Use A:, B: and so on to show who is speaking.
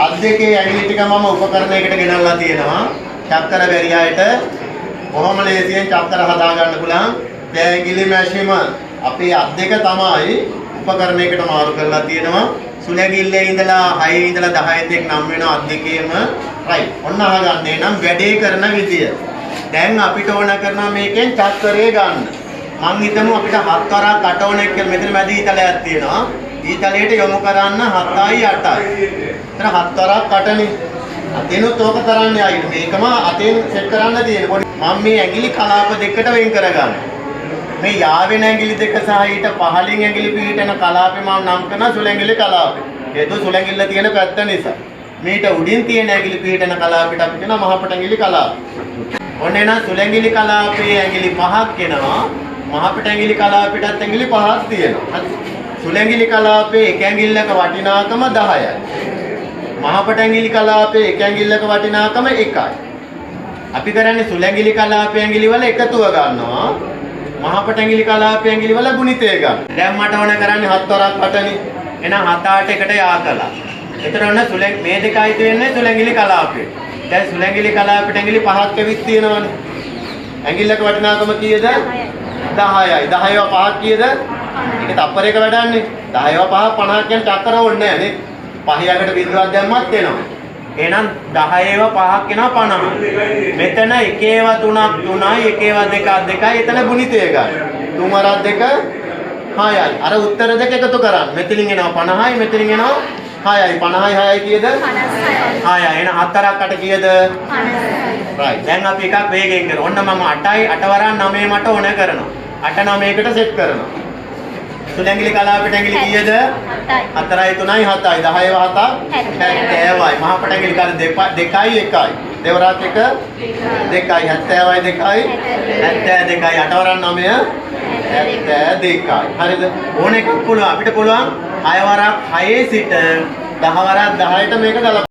A: අත් දෙකේ ඇඟිලි ටික මම උපකරණයකට ගෙනල්ලා තියෙනවා. චක්කර බැරි අයට කොහොම ලේසියෙන් චක්කර හදා ගන්න පුළුවන්. මේ ඇඟිලි මැෂිම අපේ අත් දෙක තමයි උපකරණයකට මාරු කරලා තියෙනවා. සුලැඟිල්ලේ ඉඳලා 6 ඉඳලා 10 දෙක නම් වෙනවා අත් දෙකේම. රයිට්. ඔන්න අහගන්නේ නම් වැඩේ කරන විදිය. දැන් අපිට ඕන කරනවා මේකෙන් චක්කරේ ගන්න. මං හිතමු අපිට 7 වරක් කට ඕන කියලා මෙතන මැද ඊතලයක් තියෙනවා. ඊතලයට යොමු කරන්න 7යි 8යි. එතන 7 වරක් කටනේ. අතෙනුත් ඕක කරන්න ආයිද මේකම අතෙන් සෙට් කරන්න තියෙන. මම මේ ඇඟිලි කලාප දෙකට වෙන් කරගන්න. මේ යාවෙන ඇඟිලි දෙක සහ ඊට පහළින් ඇඟිලි පිහිටන කලාපේ මම නම් කරන සුලැඟිලි කලාපේ. ඒක සුලැඟිල්ල තියෙන පැත්ත නිසා. මේට උඩින් තියෙන ඇඟිලි පිහිටන කලාපයට අපි කියනවා මහපට ඇඟිලි කලාප. ඔන්න එන සුලැඟිලි කලාපේ ඇඟිලි 5ක් එනවා. මහපට ඇඟිලි කලාපෙටත් ඇඟිලි 5ක් තියෙනවා. සුලැඟිලි කලාපේ එක ඇඟිල්ලක වටිනාකම 10යි. මහපට ඇඟිලි කලාපේ එක ඇඟිල්ලක වටිනාකම 1යි. අපි කරන්නේ සුලැඟිලි කලාපේ ඇඟිලි වල එකතුව ගන්නවා. මහපට ඇඟිලි කලාපේ ඇඟිලි වල ගුණිතය ගන්න. දැන් මට ඕන කරන්නේ 7 වරක් වටනේ. එහෙනම් 7 8 එකට යා කළා. එතන ඔන්න මේ දෙකයි තියෙන්නේ සුලැඟිලි කලාපේ. දැන් සුලැඟිලි කලාපෙට ඇඟිලි 5ක් ඇවිත් තියෙනවනේ. ඇඟිල්ලක වටිනාකම කීයද? 10යි. 10ව 5ක් කීයද? ඒක තප්පරයක වැඩන්නේ. 10ව 5 50 කියන්නේ චක්කර ඕනේ නැහැ නේ. 5යකට බිඳුවක් දැම්මත් එනවා. එහෙනම් 10ව 5ක් එනවා 50. මෙතන 1ව 3ක් 3යි 1ව 2ක් 2යි එතන ගුණිතය ගන්න. 3 වරක් 2 6යි. අර උත්තර දෙක එකතු කරන්න. මෙතනින් එනවා 50යි මෙතනින් එනවා 6යි. 50යි 6යි කීයද? 6යි. එහෙනම් 4ක් 8 කීයද? 50යි. right. දැන් අපි එකක් වේගෙන් කරමු. ඔන්න මම 8යි 8 වරක් 9 මට ඕන කරනවා. 8 9කට සෙට් කරනවා. සුලැඟිලි කලාපෙට ඇඟිලි කීයද? 4යි 3යි 7යි 10ව 7ක් 70යි. මහපට ඇඟිලි කල 2යි 1යි. දෙවරක් 1 2යි 70යි 2යි 72යි 8 වරක් 9 72යි. හරිද? ඕන එකක් පුළුවන් අපිට පුළුවන් 6 වරක් 6 සිට 10 වරක් 10ට මේක ගලප